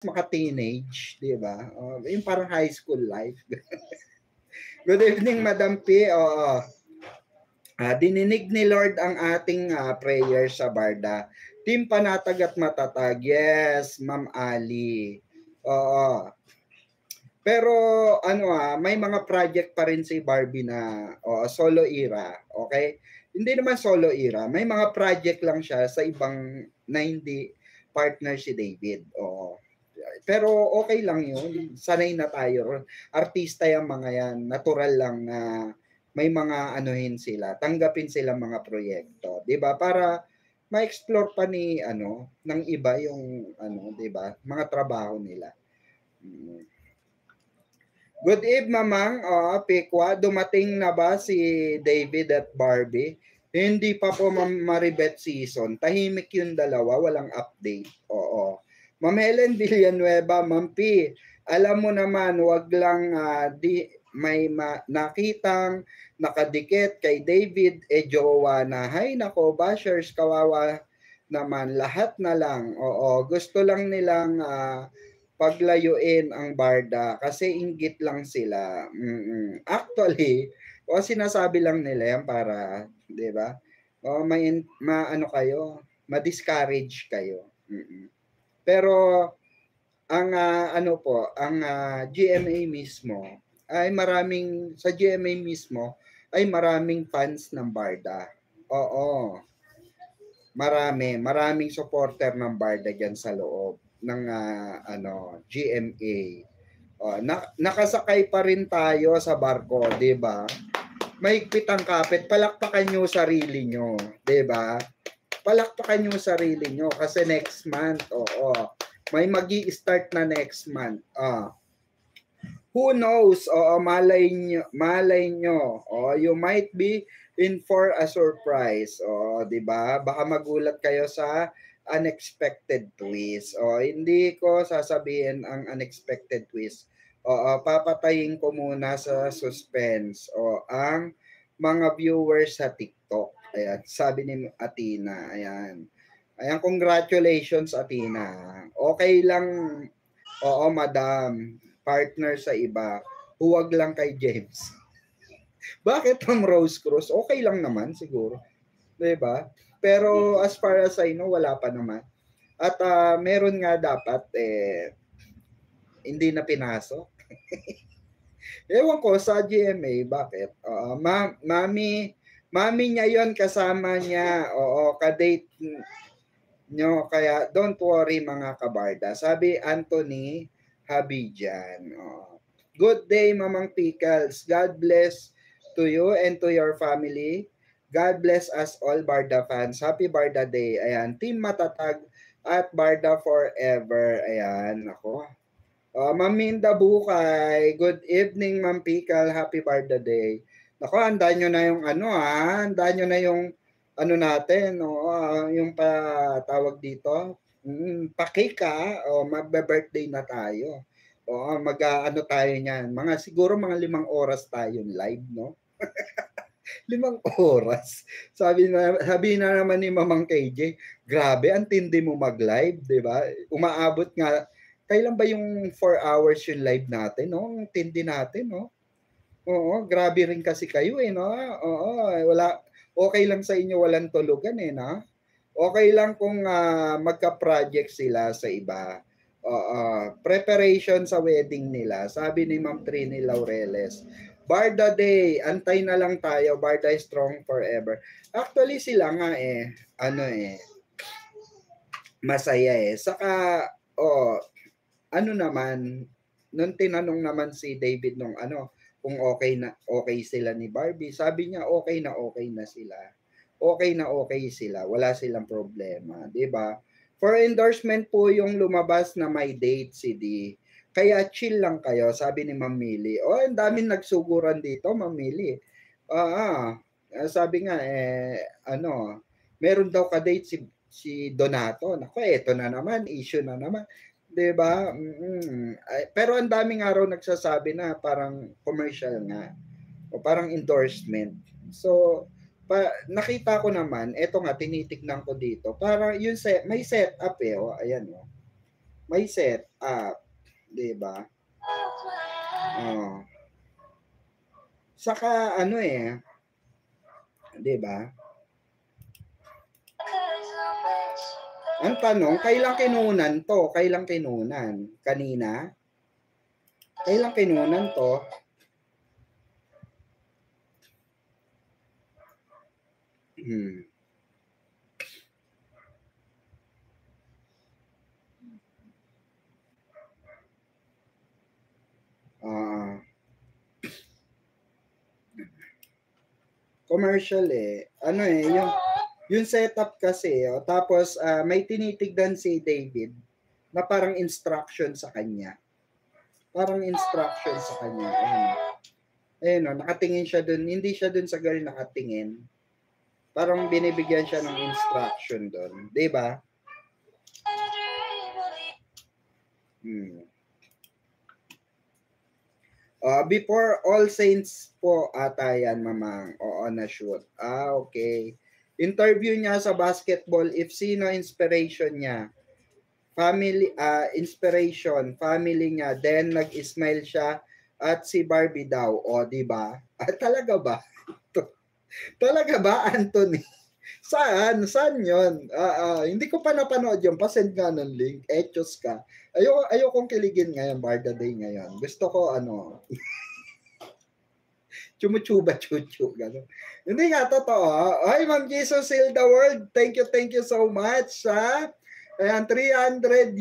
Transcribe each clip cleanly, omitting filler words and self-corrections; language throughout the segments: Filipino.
maka-teenage, di ba? Yung parang high school life. Good evening, Madam P. Oo. Dininig ni Lord ang ating prayer sa Barda. Team Panatag at Matatag. Yes, Ma'am Ali. Oo. Pero may mga project pa rin si Barbie na solo era. Okay? Hindi naman solo era. May mga project lang siya sa ibang na hindi partner si David. Oo. Pero okay lang yun. Sanay na tayo. Artista yung mga yan. Natural lang na may mga anuhin sila. Tanggapin sila mga proyekto. 'Di ba? Para ma-explore pa ng iba yung 'di ba? Mga trabaho nila. Good evening, Mamang. Pikwa, dumating na ba si David at Barbie? Hindi pa po Maribet season. Tahimik yung dalawa, walang update. Oo. Ma'am Helen Villanueva, Ma'am P, alam mo naman, wag lang may nakitang nakadikit kay David jowa na. Hay nako, bashers, kawawa naman. Lahat na lang. Oo, gusto lang nilang paglayuin ang Barda kasi inggit lang sila. Actually, sinasabi lang nila yan para, 'di ba? Maano kayo, ma-discourage kayo. Pero ang GMA mismo sa GMA mismo ay maraming fans ng Barda. Oo. Maraming supporter ng Barda diyan sa loob ng GMA. Nakasakay pa rin tayo sa barko, 'di ba? Mahigpit ang kapit, palakpakan niyo sarili niyo, 'di ba? Palakpakan niyo sarili niyo kasi next month, may magi-start na next month. Who knows? Malay nyo. You might be in for a surprise. 'di ba? Baka magulat kayo sa unexpected twist. Hindi ko sasabihin ang unexpected twist. Papatayin ko muna sa suspense. Ang mga viewers sa TikTok. Ayan, sabi ni Athena. Ayan. Ayan, congratulations Athena. Okay lang. Oo, madam. Partner sa iba. Huwag lang kay James. Bakit Ma'am Rose Cruz? Okay lang naman siguro. 'Di ba? Pero as far as I know, wala pa naman. At meron nga dapat hindi na pinasok. Ewan ko sa GMA, bakit? Mami niya yon, kasama niya. Oo, kadate nyo. Kaya don't worry mga kabarda. Sabi Anthony Habidjan. Good day, Mamang Pickles. God bless to you and to your family. God bless us all, Barda fans. Happy Barda Day. Ayan, Team Matatag at Barda Forever. Ayan, ako. Ma'am Minda Bukay. Good evening, Ma'am Pickle. Happy Barda Day. Nako, handa nyo na yung handa nyo na yung natin, yung tawag dito. Pa-cake magbe-birthday na tayo. Tayo niyan. Siguro mga 5 oras tayo live, no? 5 oras. Sabi na naman ni Mamang KJ, grabe, ang tindi mo mag-live, 'di ba? Umaabot nga, kailan ba yung 4 hours yung live natin, no? Ang tindi natin, no? Oo, grabe rin kasi kayo no? Oo, okay lang sa inyo walang tulugan no? Okay lang kung magka-project sila sa iba. Preparation sa wedding nila. Sabi ni Ma'am Trini Laureles, Barda Day, antay na lang tayo. Barda is strong forever. Actually sila nga masaya Saka, naman, nung tinanong naman si David kung okay sila ni Barbie, sabi niya okay na sila. Okay na okay sila. Wala silang problema, 'di ba? For endorsement po yung lumabas na may date si D. Kaya chill lang kayo, sabi ni Ma'am Millie. Ang daming nagsuguran dito, Ma'am Millie. Sabi nga meron daw ka-date si Donato. Nako, eto na naman, issue na naman. 'Di ba? Pero ang daming araw nagsasabi na parang commercial nga o parang endorsement. So, nakita ko naman, eto nga tinitignan ko dito. Para yung may setup ayan may set up, 'di ba? Oh. Saka ano 'di ba? Ang tanong, kailan kinunan to? Kailan kinunan? Kanina? Kailan kinunan to? Commercial ano yung setup kasi tapos may tinitignan si David na parang instruction sa kanya. Parang instruction sa kanya. Ayun nakatingin siya dun. Hindi siya dun sa girl nakatingin. Parang binibigyan siya ng instruction dun. 'Di ba? Before All Saints po ata yan, mamang. Oo, na-shoot. Okay. Interview niya sa basketball, if sino inspiration niya. Family, inspiration, family niya. Then, nag-smile siya at si Barbie daw. O, di ba? Talaga ba? Talaga ba, Anthony? Saan? Saan yun? Hindi ko pa napanood yun. Pasend nga ng link. Etos ka. Ayokong kiligin ngayon, Barda Day ngayon. Gusto ko, chumuchuba chuchu. Gano'n. Hindi nga, totoo. Ay, Ma'am Jesus Heal the World. Thank you so much. Ayan, 320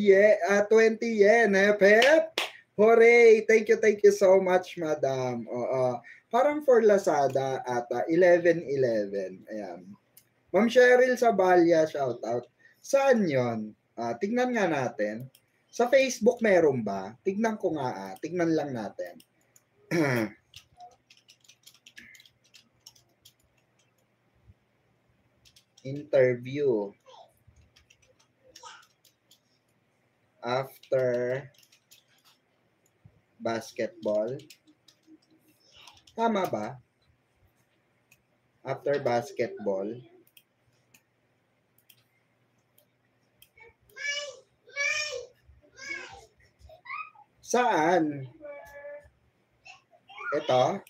yen. Hep. Hooray! Thank you so much, Madam. Parang for Lazada at 11:11. Ayan. Ma'am Cheryl Sabalya, shout out. Saan yon? Tignan nga natin. Sa Facebook meron ba? Tignan ko nga. Tignan lang natin. Interview. After basketball. Tama ba? After basketball. Saan? Ito?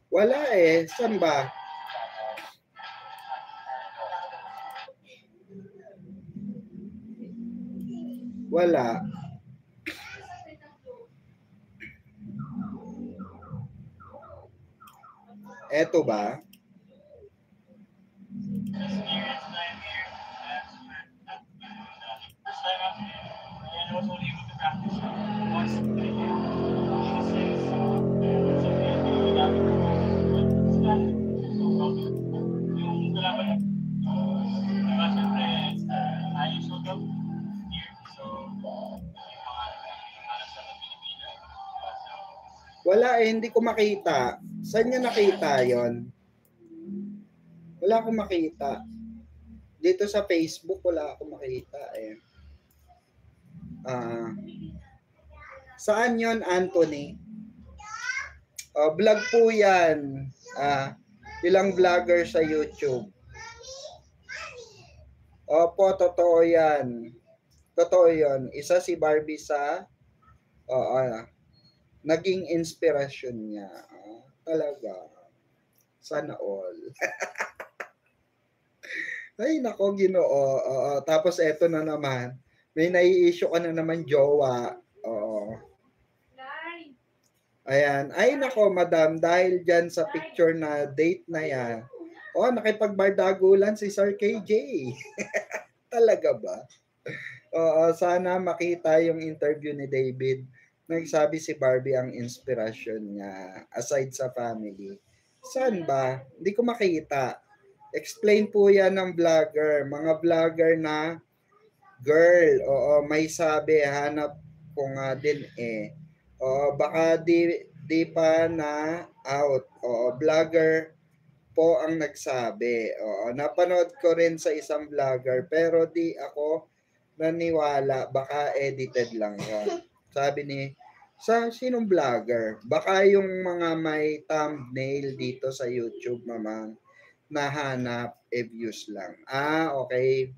Wala Saan ba? Wala. Eto ba? Wala hindi ko makita. Saan niya nakita yon? Wala akong makita. Dito sa Facebook, wala akong makita Saan yon, Anthony? Vlog po yan. Ilang vlogger sa YouTube. Opo, totoo yan. Totoo yon. Isa si Barbie sa naging inspirasyon niya. Talaga. Sana all. Ay, nako, Ginoo. Tapos eto na naman. May nai-issue ka na naman, jowa. Ayan. Ay, nako, madam. Dahil dyan sa picture na date na yan. Nakipagbardagulan si Sir KJ. Talaga ba? Sana makita yung interview ni David. Nagsabi si Barbie ang inspirasyon niya aside sa family. Saan ba? Hindi ko makita. Explain po yan ng vlogger. Mga vlogger na girl. May sabi. Hanap ko nga din baka di di pa na out. Oo, vlogger po ang nagsabi. Oo, napanood ko rin sa isang vlogger pero di ako naniwala, baka edited lang yan. Sabi ni, sa sinong vlogger? Baka yung mga may thumbnail dito sa YouTube, mamang, nahanap, views lang. Ah, okay.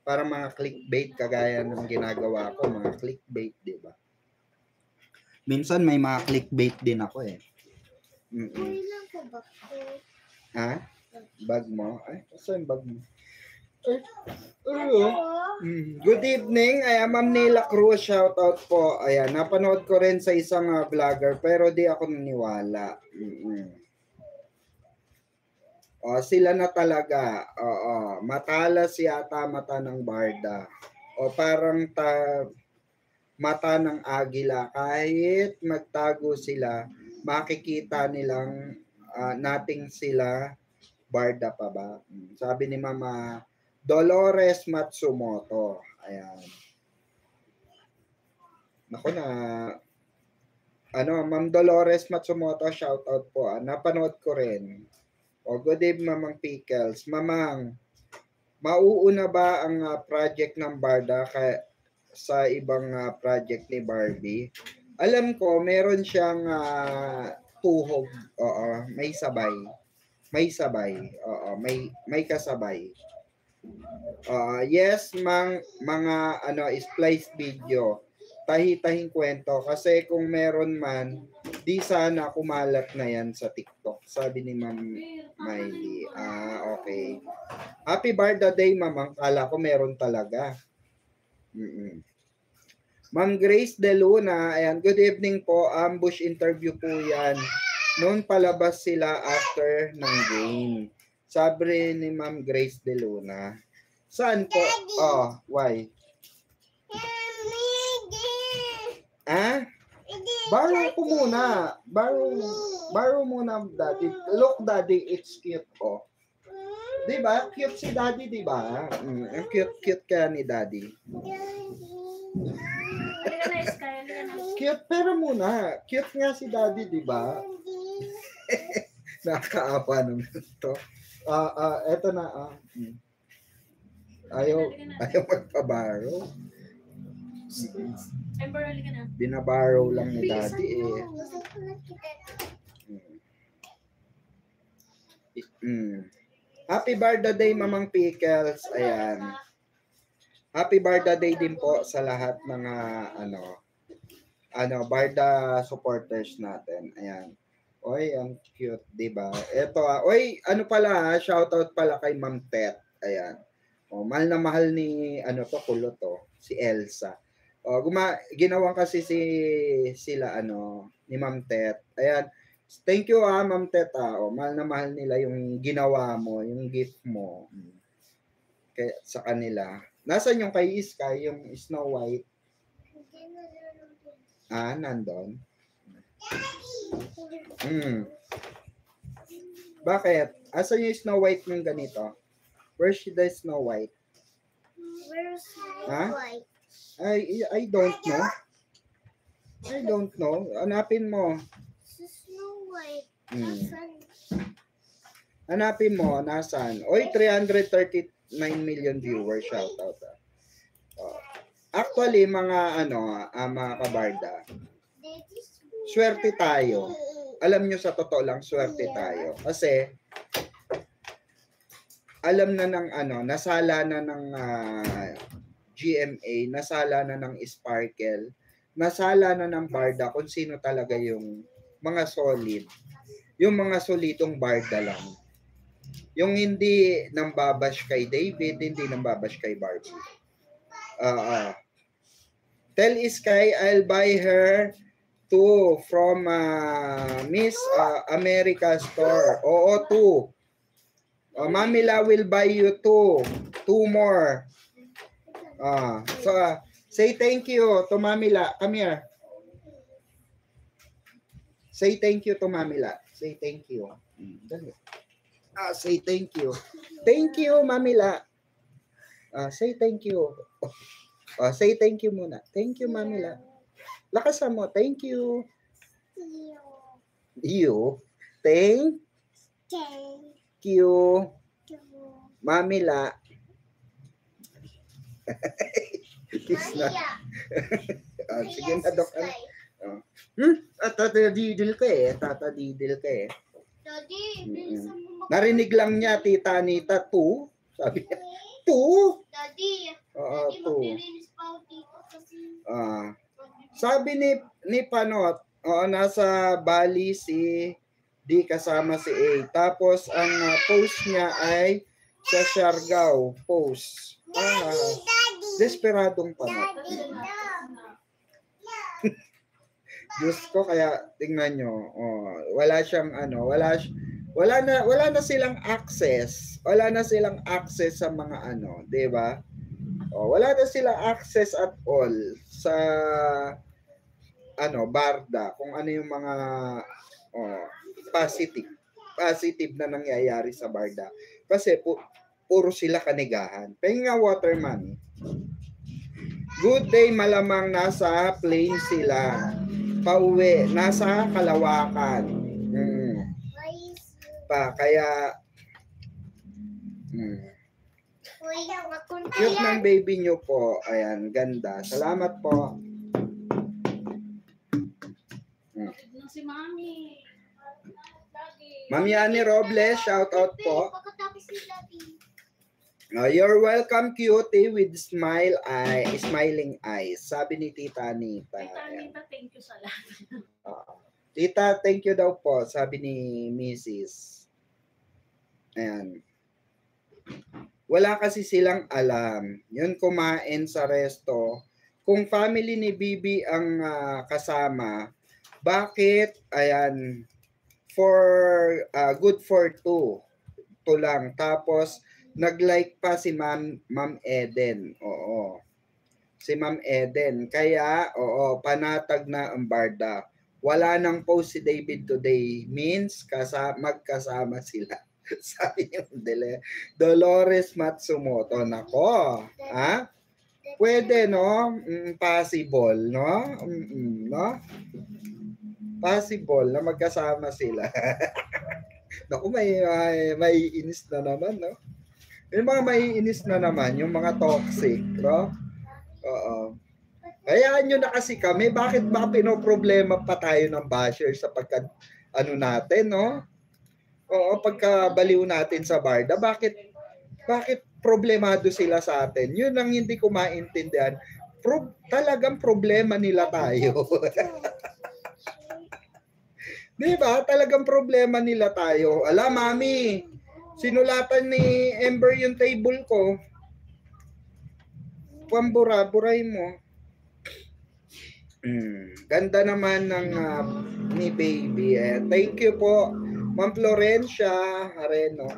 Para mga clickbait, kagaya ng ginagawa ko, mga clickbait, di ba? Minsan may mga clickbait din ako eh. Mm-mm. Ha? Bag mo? Ay, saan bag mo? Good evening. Ayan, Ma'am Nela Cruz, shout out po. Ayan, napanood ko rin sa isang vlogger pero di ako naniwala. O, sila na talaga. Oo, matalas yata mata ng barda. O parang mata ng agila. Kahit magtago sila, makikita nilang nating sila barda pa ba. Sabi ni Mama Dolores Matsumoto. Ayan. Naku na, Ma'am Dolores Matsumoto, shout out po. Napanood ko rin. O, good evening, Mamang Pickles. Mamang, mauuna ba ang project ng Barda sa ibang project ni Barbie? Alam ko, meron siyang tuhog. Oo, may sabay. May sabay. Oo, may kasabay. Yes, mga splice video. Tahi-tahing kwento. Kasi kung meron man, di sana kumalat na yan sa TikTok. Sabi ni Ma'am Miley. Okay. Happy Barda Day, Ma'am. Kala ko meron talaga. Ma'am Grace De Luna, ayan, good evening po. Ambush interview po yan. Noon palabas sila after ng game. Sabi ni Ma'am Grace De Luna. Saan po? Oh, why? Ah? Borrow ko muna. Borrow muna, Daddy. Look, Daddy, it's cute, oh. Diba? Cute si Daddy, diba? Cute kaya ni Daddy. Cute, pero muna. Cute nga si Daddy, diba? Nakakaawa naman ito. Eto na, Ayaw magpabaro. Binaborrow lang ni Daddy eh. Happy birthday day, Mamang Pickles. Ayan. Happy birthday day din po sa lahat mga Barda supporters natin. Ayan. Oy, ang cute, 'di ba? Ito oy, shoutout pala kay Ma'am Tet. Ayan. Mahal na mahal ni kulot si Elsa. Ginawan kasi sila ni Ma'am Tet. Ayan. Thank you Ma'am Tet. Mahal na mahal nila yung ginawa mo, yung gift mo sa kanila. Nasaan yung kay Sky, yung Snow White? Nandun. Bakit? Asan yung Snow White ng ganito? Where's the Snow White? Where's Snow White? I don't know. I don't know. Hanapin mo. Snow White. Nasaan? Hanapin mo, nasaan? Oy, 339 million viewers. Shout out. Actually, mga mga kabarda, swerte tayo. Alam nyo, sa totoo lang, swerte tayo. Kasi, alam na ng nasala na ng GMA, nasala na ng Sparkle, nasala na ng Barda kung sino talaga yung mga solid. Yung mga solidong Barda lang. Yung hindi nambabash kay David, hindi nambabash kay Barbie. Tell Sky I'll buy her two from Miss America store. Oo, two. Mamila will buy you two more. So say thank you to Mamila. Come here. Say thank you to Mamila. Say thank you. Say thank you. Thank you, Mamila. Say thank you. Say thank you muna. Thank you, Mamila. Lakasan mo. Thank you. You. Thank you. Mamila. Kiss na. Sige na, Dok. Tatadidil ka eh. Tatadidil ka eh. Daddy, bilisan mo Narinig lang niya, Tita Anita, 2. Sabi niya, 2? Daddy, Oo, Daddy, 2. maglilinis pa ako dito kasi... Sabi ni Panot, nasa Bali si D kasama si A. Tapos ang post niya ay sa Siargao post. Desperadong Panot. Diyos ko, kaya tingnan nyo, wala siyang wala na silang access. Wala na silang access sa mga 'di ba? Wala na silang access at all sa barda, kung ano yung mga positive na nangyayari sa barda. Kasi puro sila kanigahan. Pahinga water, mami. Good day, malamang nasa plane sila. Pauwi, nasa Kalawakan. Kaya cute ng baby nyo po. Ayan, ganda. Salamat po. Si Mami. Mami Annie Robles, shout out po. You're welcome, cutie, with smiling eyes. Sabi ni Tita Anita. Tita Anita, thank you sa lahat. Tita, thank you daw po, sabi ni Mrs. Ayan. Wala kasi silang alam. Yun, kumain sa resto. Kung family ni Bibi ang kasama, bakit? Ayan, good for 2 lang. Tapos, nag-like pa si Ma'am Eden. Oo. Si Ma'am Eden. Kaya, panatag na ang barda. Wala nang post si David today. Means, magkasama sila. Sabi niyo, Dolores Matsumoto. Nako. Pwede, no? Possible, no? No? Possible na magkasama sila. Naku, may inis na naman, no? Yung mga maiinis na naman, yung mga toxic, no? Oo. Hayaan nyo na kasi kami, bakit ba pinoproblema pa tayo ng basher sa natin, no? Oo, pagkabaliw natin sa barda, bakit problemado sila sa atin? Yun ang hindi ko maintindihan. Talagang problema nila tayo. Di ba? Talagang problema nila tayo. Mami, sinulatan ni Ember yung table ko. Pambura-buray mo. Ganda naman ng ni baby. Thank you po, Ma'am Florencia Areno.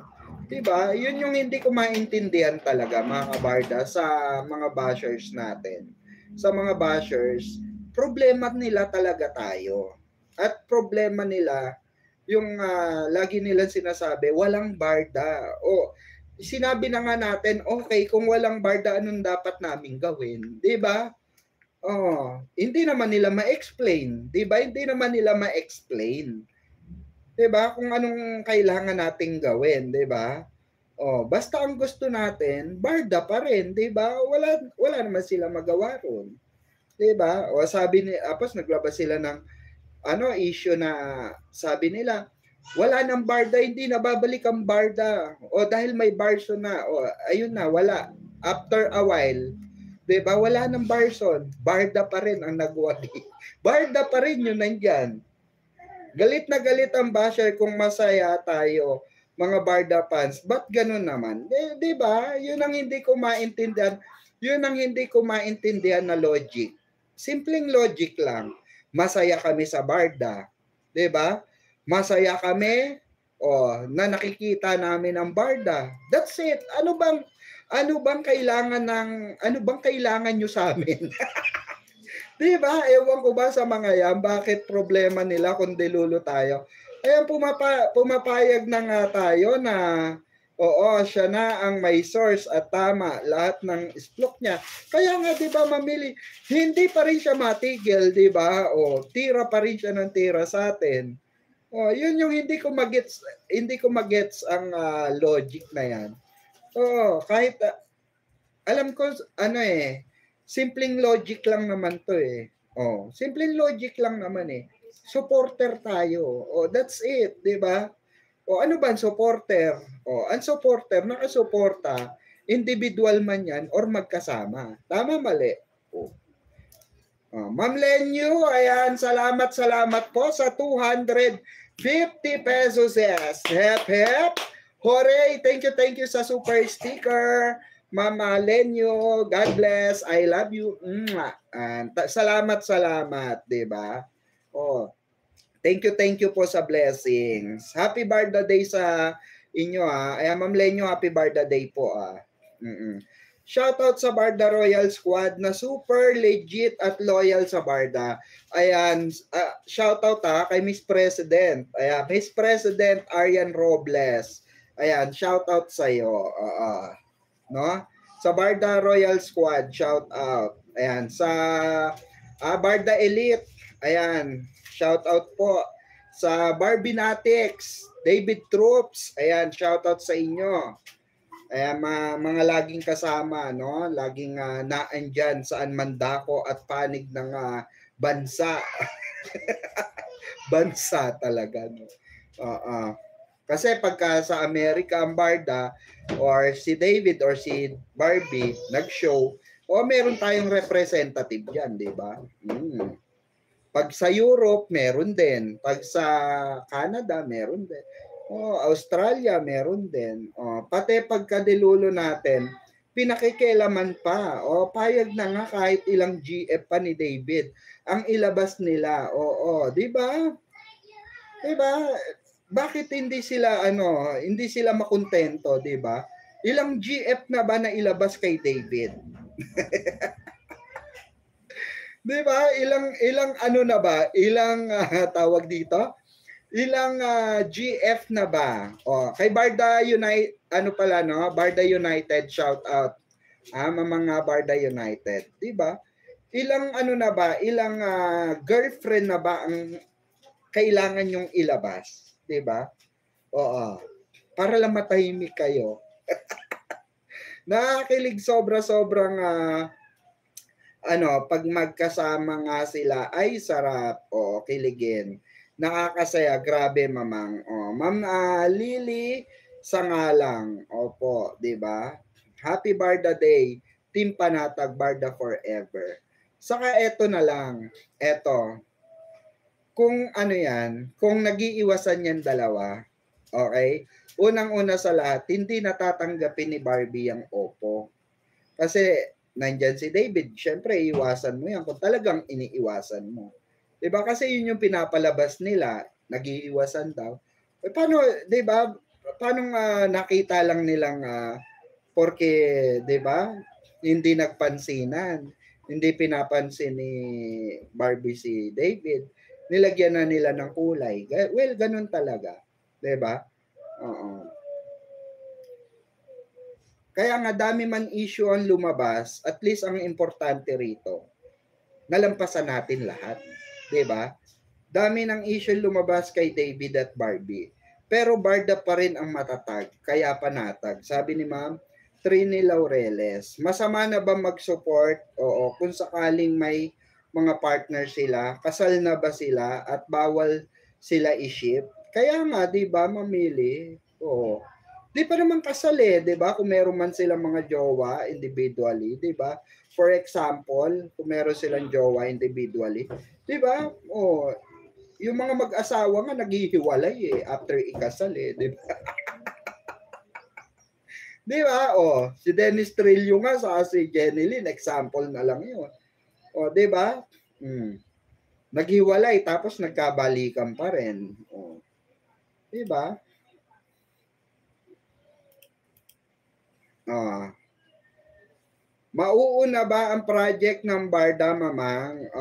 Diba? Yun yung hindi ko maintindihan talaga, mga kabarda, sa mga bashers natin. Sa mga bashers, problema nila talaga tayo. At problema nila, yung lagi nilang sinasabi, walang barda. Sinabi na nga natin, okay, kung walang barda, anong dapat naming gawin? Diba? Hindi naman nila ma-explain. Diba? Hindi naman nila ma-explain. Diba? Kung anong kailangan nating gawin. Diba? Basta ang gusto natin, barda pa rin. Diba? Wala naman sila magawa ron. Diba? Sabi ni Apos, naglabas sila ng issue na sabi nila, wala nang barda, hindi na babalik ang barda. Dahil may barso na. Ayun na, wala. After a while, diba, wala nang barson. Barda pa rin ang nagwagi. Barda pa rin yun nandyan. Galit na galit ang basher kung masaya tayo, mga barda fans. Ba't ganun naman? Diba? Yun ang hindi ko maintindihan. Yun ang hindi ko maintindihan na logic. Simpleng logic lang. Masaya kami sa barda. Diba? Masaya kami na nakikita namin ang barda. That's it. Ano bang kailangan nyo sa amin? Diba? Ewan ko ba sa mga yan, bakit problema nila kung dilulo tayo? Ayan, pumapayag na nga tayo na siya na ang may source at tama lahat ng isplok niya. Kaya nga, di ba, mamili, hindi pa rin siya matigil, di ba? Tira pa rin siya ng tira sa atin. Oh, yun yung hindi ko magets ang logic na yan. Oo, kahit alam ko ano simpleng logic lang naman to Oh, simpleng logic lang naman Supporter tayo. Oh, that's it, 'di ba? O ano ba ang supporter? O ang supporter, nakasuporta, individual man yan or magkasama. Tama, mali? O. Ma'am Lenyo, ayan, salamat po sa 250 pesos. Yes. Hep, hep. Hooray! Thank you sa super sticker. Mama Lenyo, God bless. I love you. And salamat, 'di ba? Oh, thank you po sa blessings. Happy birthday day sa inyo Ayan, Ma'am Lenyo, happy birthday day po Shoutout sa Barda Royal Squad na super legit at loyal sa Barda. Ayan, shoutout kay Miss President. Ayan, Miss President Arian Robles. Ayan, shoutout sa iyo. No? Sa Barda Royal Squad, shoutout. Ayan, sa Barda Elite. Ayan, shoutout po sa Barbinatics, David Troops. Ayan, shoutout sa inyo. Ayan, mga laging kasama, no? Laging naandyan saan man dako at panig ng bansa. Bansa talaga, no? Kasi pagka sa Amerika ang Barda or si David or si Barbie nag-show, meron tayong representative diyan, 'di ba? Pag sa Europe, meron din. Pag sa Canada, meron din. Australia, meron din. Pati pagkadilulo natin, pinakikialaman pa. Payag na nga kahit ilang GF pa ni David ang ilabas nila. Di ba? Di ba? Bakit hindi sila hindi sila makontento, di ba? Ilang GF na ba na ilabas kay David? Di ba? Ilang na ba? Ilang tawag dito? Ilang GF na ba? Kay Barda United, Barda United, shout out. Mga Barda United, 'di ba? Ilang na ba? Ilang girlfriend na ba ang kailangan yung ilabas, 'di ba? Para lang matahimik kayo. Nakakilig sobrang pag magkasama nga sila ay sarap kiligin. Nakakasaya, grabe mamang. Ma'am Lily Sangalang. Opo, 'di ba? Happy Barda Day. Team Panatag Barda forever. Saka eto na lang. Eto. Kung kung nag-iiwasan yan dalawa, okay? Unang-una sa lahat, hindi natatanggapin ni Barbie ang opo. Kasi nandyan si David, syempre iwasan mo yan kung talagang iniiwasan mo. Diba? Kasi yun yung pinapalabas nila, nag-iiwasan daw. Paano, diba? Paano nakita lang nilang porque, diba? Hindi nagpansinan. Hindi pinapansin ni Barbie si David. Nilagyan na nila ng kulay. Well, ganun talaga. Diba? Kaya nga dami man issue ang lumabas, at least ang importante rito, nalampasan natin lahat. 'Di ba? Dami ng issue lumabas kay David at Barbie. Pero Barda pa rin ang matatag, kaya panatag. Sabi ni Ma'am Trini Laureles, masama na ba mag-support? Oo, kung sakaling may mga partner sila, kasal na ba sila at bawal sila i-ship? Kaya nga, 'di ba, mamili. Oo. Di pa naman kasal 'di ba? Kung meron man silang mga jowa individually, 'di ba? For example, kung meron silang jowa individually, 'di ba? Yung mga mag-asawa nga naghihiwalay after ikasal 'di ba? 'Di ba? Si Dennis Trillo nga sa si Jenny Lynn, example na lang 'yun. 'Di ba? Naghiwalay tapos nagkabalikan pa rin. 'Di ba? Mauuna ba ang project ng Barda, Mamang?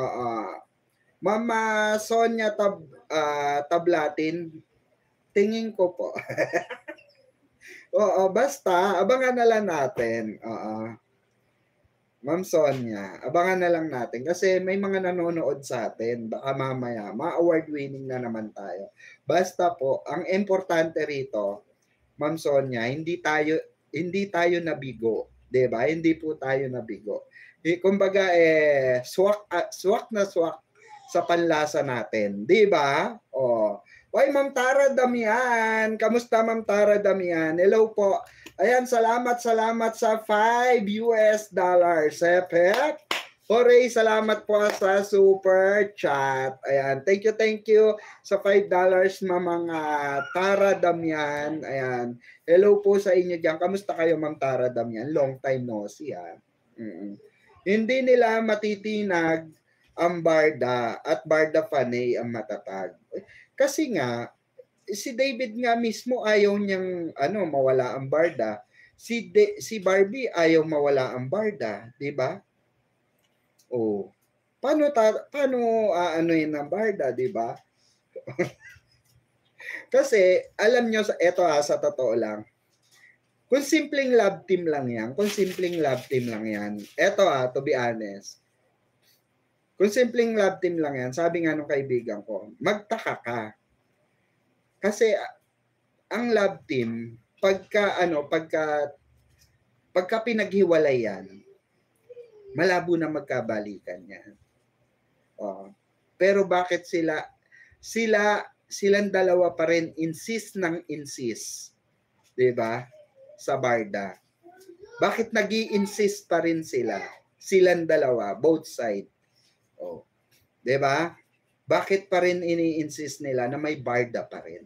Mama Sonia Tablatin, tingin ko po. Basta abangan na lang natin. Ma'am Sonia, abangan na lang natin kasi may mga nanonood sa atin. Baka mamaya, ma-award winning na naman tayo. Basta po, ang importante rito, Ma'am Sonia, hindi tayo nabigo, 'di ba? Hindi po tayo nabigo. Kumbaga swak na swak sa panlasa natin, 'di ba? Oh. Hoy, Ma'am Tara Damian. Kamusta, Ma'am Tara Damian? Hello po. Ayan, salamat sa $5. Hep. Hooray, salamat po sa super chat. Ayan, thank you sa $5, Ma'am Tara Damian. Ayan, hello po sa inyo diyan. Kamusta kayo, Ma'am Tara Damian? Long time no see, ha? Hindi nila matitinag ang Barda at Barda Fanay ang matatag. Kasi nga, si David nga mismo ayaw niyang mawala ang Barda. Si Barbie ayaw mawala ang Barda, 'di ba? Oh. Paano yun ang Barda, 'di ba? Kasi alam niyo sa totoo lang. Kung simpleng love team lang 'yan, to be honest. Kung simpleng love team lang 'yan, sabi nga nung kaibigan ko, magtaka ka. Kasi ang love team, pagka pinaghiwalay yan, malabo na magkabalikan yan. Pero bakit silang dalawa pa rin insist, 'di ba? Sa Barda. Bakit nag-i-insist pa rin silang dalawa, both side? 'Di ba? Bakit pa rin ini-insist nila na may Barda pa rin?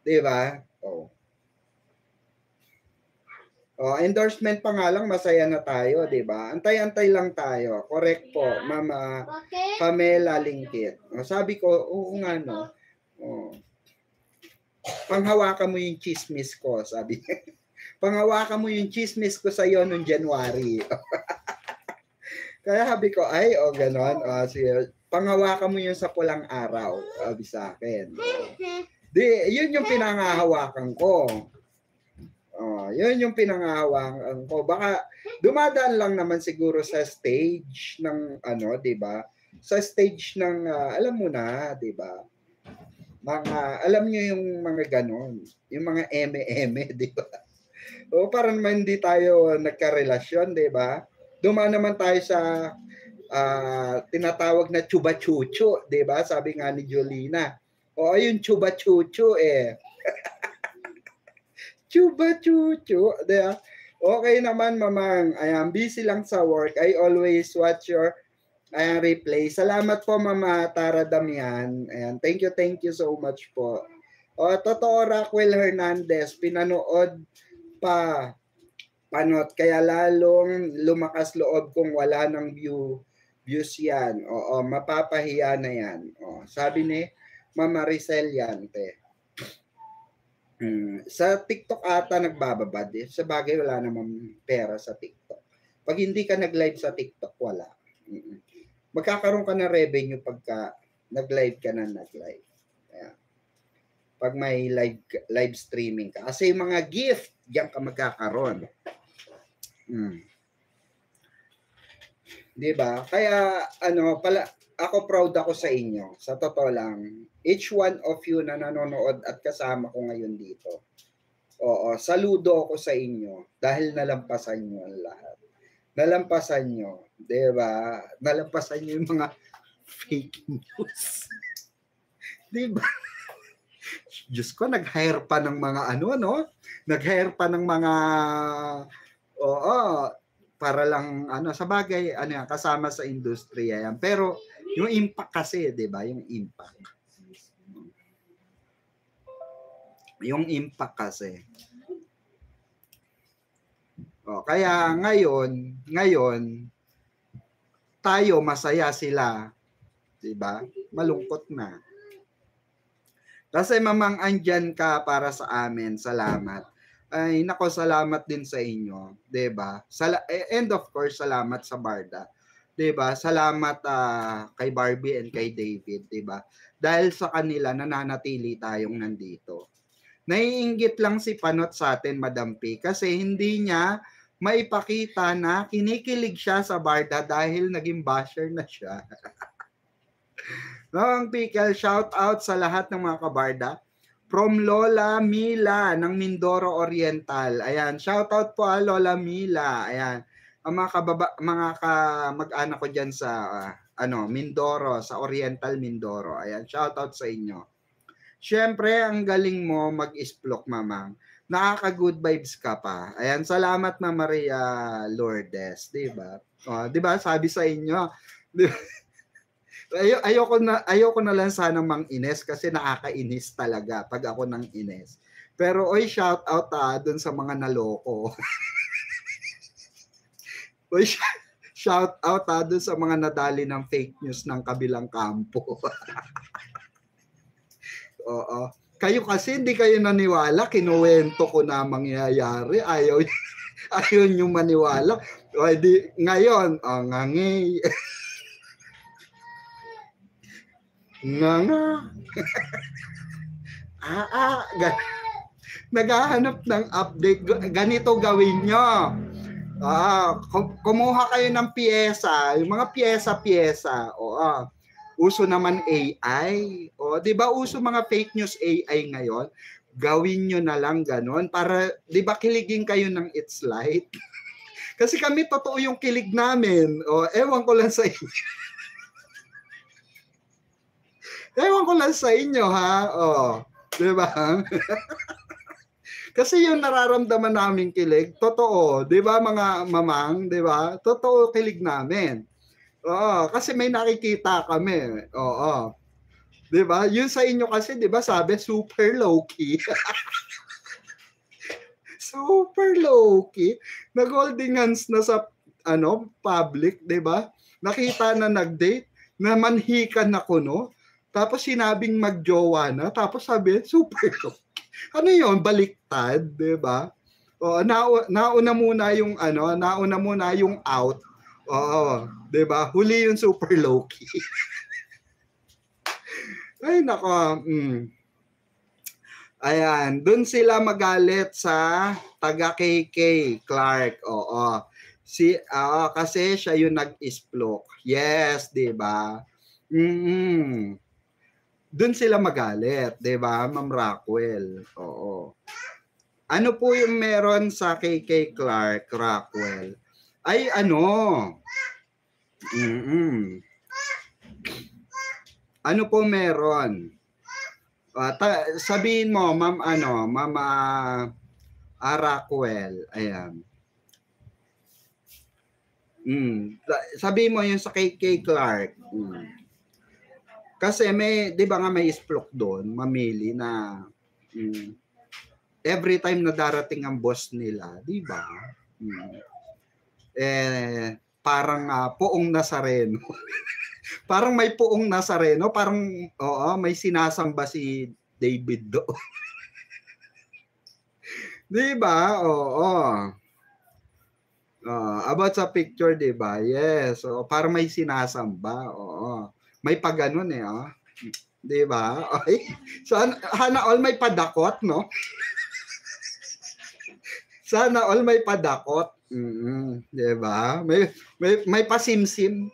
'Di ba? Endorsement pa nga lang, masaya na tayo, 'di ba? Antay-antay lang tayo. Correct po, Mama Pamela Lingkit. Sabi ko, oo nga no. Panghawakan mo yung chismis ko, sabi niya. Panghawakan mo yung chismis ko sa iyo noong January. Kaya sabi ko, ganon. Sige, panghawakan mo yun sa pulang araw, sabi sa akin. Yun yung pinanghahawakan ko. Yun yung pinanghahawakan ko. Baka dumadaan lang naman siguro sa stage ng 'di ba? Sa stage ng alam mo na, 'di ba? Alam niyo yung mga ganon, yung mga eme-eme, 'di ba? Para naman hindi tayo nagka-relasyon, 'di ba? Dumaan naman tayo sa tinatawag na chuba-chuchu, 'di ba? Sabi nga ni Jolina. Yung chuba-chuchu chuba-chuchu, 'di ba? Okay naman, Mamang. Ayan, busy lang sa work. I always watch your replay. Salamat po, Mama Tara Damian. Ayan, thank you so much po. Totoo, Raquel Hernandez, pinanood pa panot, kaya lalong lumakas loob kung wala ng views yan. Mapapahiya na yan. Sabi ni Mama Maricel Yante. Sa TikTok ata nagbababad. Sa bagay, wala namang pera sa TikTok. Pag hindi ka nag-live sa TikTok, wala. Magkakaroon ka ng revenue pagka nag-live ka na nag-live. Pag may live streaming ka. Kasi yung mga gift, diyan ka magkakaroon. Diba? Kaya ako proud ako sa inyo. Sa totoo lang, each one of you na nanonood at kasama ko ngayon dito. Saludo ako sa inyo dahil nalampasan nyo ang lahat. Nalampasan nyo, diba? Nalampasan nyo yung mga fake news. Diba? Diyos ko, nag-hire pa ng mga nag-hire pa ng mga para lang sa bagay kasama sa industriya yan. Pero yung impact kasi, 'di ba? Yung impact kasi. Kaya ngayon tayo masaya, sila, 'di ba? Malungkot na. Kasi Mamang, andyan ka para sa amin. Salamat. Ay, nako, salamat din sa inyo, 'di ba? And of course, salamat sa Barda. 'Di ba? Salamat kay Barbie and kay David, 'di ba? Dahil sa kanila nananatili tayong nandito. Naiinggit lang si Panot sa atin, Madam P, kasi hindi niya maipakita na kinikilig siya sa Barda dahil naging basher na siya. No, ang Pickle, shout out sa lahat ng mga kabarda. From Lola Mila ng Mindoro Oriental. Ayan, shout out po Lola Mila. Ayan, ang mga kamag-anak ko diyan sa Mindoro, sa Oriental Mindoro. Ayan, shout out sa inyo. Siyempre, ang galing mo mag-isplok, mamang. Nakaka-good vibes ka pa. Ayan, salamat na Maria Lourdes, 'di ba? Oh, 'di ba? Sabi sa inyo, 'di ba? Ayoko na lang sana mang ines kasi nakakainis talaga pag ako nang ines. Pero oy, shout out doon sa mga naloko. Oy, shout out doon sa mga nadali ng fake news ng kabilang kampo. Oo. Kayo kasi hindi kayo naniwala, kinuwento ko na mangyayari. Ayaw nyo maniwala. O, ngayon, ngangi. Nga. Naghahanap ng update. Ganito gawin nyo. Kumuha kayo ng piyesa. Yung mga piyesa-piyesa. Uso naman AI. 'Di ba uso mga fake news AI ngayon? Gawin nyo na lang ganon para 'di ba kiligin kayo ng It's Light. Kasi kami totoo yung kilig namin. Ewan ko lang sa inyo. Ewan ko lang sa inyo ha. 'Di ba? Kasi yung nararamdaman naming kilig, totoo, 'di ba mga mamang, 'di ba? Totoo kilig namin. Kasi may nakikita kami. 'Di ba? Yun sa inyo kasi 'di ba sabi super low key. Super low key. Nag-holding hands na sa public, 'di ba? Nakita na nag-date, na manhikan ako no. Tapos sinabing magjowa na, tapos sabi super low key. Ano 'yon? Baliktad, 'di ba? Nauna muna yung out. 'Di ba? Huli yung super low key. Ay nako. Ayan, doon sila magalit sa taga KK Clark. Kasi siya yung nag-isplok. Yes, 'di ba? Doon sila magalit, 'di ba, Ma'am Rockwell? Ano po yung meron sa KK Clark, Rockwell? Ay ano po meron? Sabihin mo, Ma'am Rockwell. Ayan. Sabihin mo yung sa KK Clark. Kasi may, 'di ba nga may isplok doon, mamili na every time na darating ang boss nila, 'di ba? Parang poong Nazareno. Parang may poong Nazareno, parang may sinasamba si David do. 'Di ba? About sa picture, 'di ba? Yes, parang may sinasamba. May paganon 'di ba? Okay. Sana all may padakot, no? Sana all may padakot. 'Di ba? May pasimsim.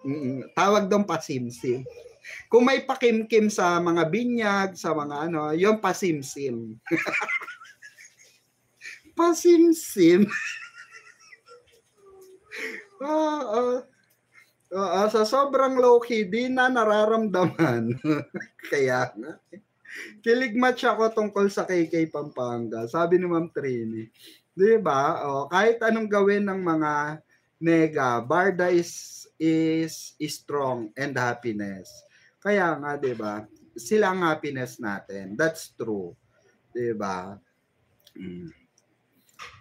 Tawag doon pasimsim. Kung may pakimkim sa mga binyag, sa mga yung pasimsim. Pasimsim. Sa sobrang low-key, di na nararamdaman. Kaya nga. Kilig match ako tungkol sa KK Pampanga. Sabi ni Ma'am Trini. Di ba? Kahit anong gawin ng mga nega, Barda is strong and happiness. Kaya nga, di ba? Sila ang happiness natin. That's true. Di ba?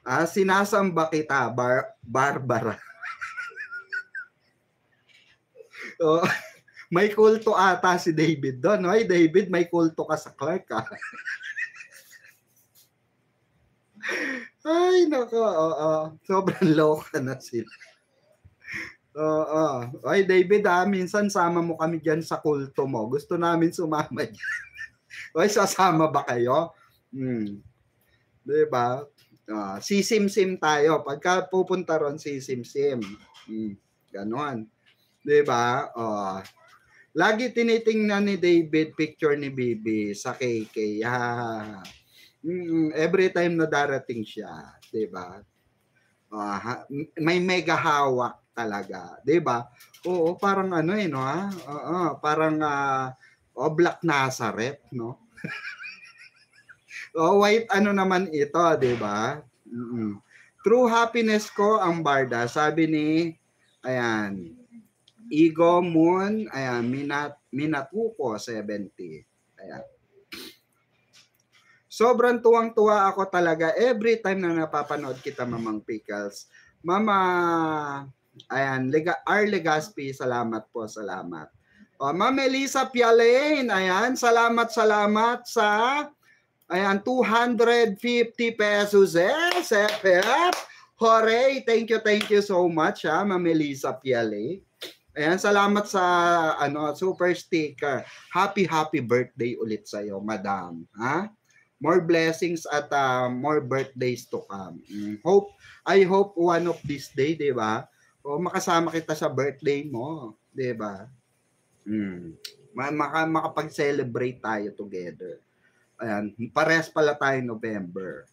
Sinasamba kita, Barbara. May kulto ata si David doon. Ay, David, may kulto ka sa Clark, ha? Ay, nako. Sobrang loka na sila. Ay, David, minsan sama mo kami dyan sa kulto mo. Gusto namin sumama dyan. Ay, sasama ba kayo? Diba? Sisimsim tayo. Pagka pupunta ron, sisimsim. Ganon. Diba? Lagi tinitingnan ni David picture ni Bibi sa KK. Every time na darating siya. Diba? May mega hawak talaga. Diba? Oo, parang ano no? Parang Black Nazareth, no? White ano naman ito, di ba? True happiness ko ang Barda, sabi ni Igo Moon, Minatuko 70. Ayan. Sobrang tuwang-tuwa ako talaga every time na napapanood kita, Mamang Pickles. Mama, R. Legaspi, salamat po, salamat. Ma'am Elisa Pialain, salamat sa 250 pesos. FF. Hooray! Thank you so much, Ma'am Elisa Piale. Salamat sa super sticker. Happy birthday ulit sa iyo, madam. More blessings at more birthdays to come. I hope one of this day, 'di ba? Makasama kita sa birthday mo, 'di ba? Makapag-celebrate tayo together. Parehas pala tayo November.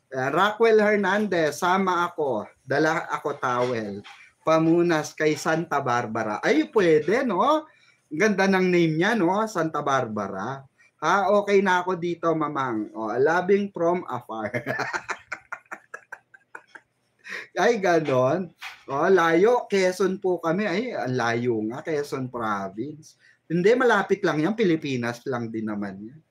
Rockwell Hernandez, sama ako. Dala ako towel. Pamunas kay Santa Barbara. Ay, pwede, no? Ganda ng name niya, no? Santa Barbara. Okay na ako dito, Mamang. Loving from afar. Ay, ganon. Layo. Quezon po kami. Ay, layo nga. Quezon Province. Hindi, malapit lang yan. Pilipinas lang din naman yan.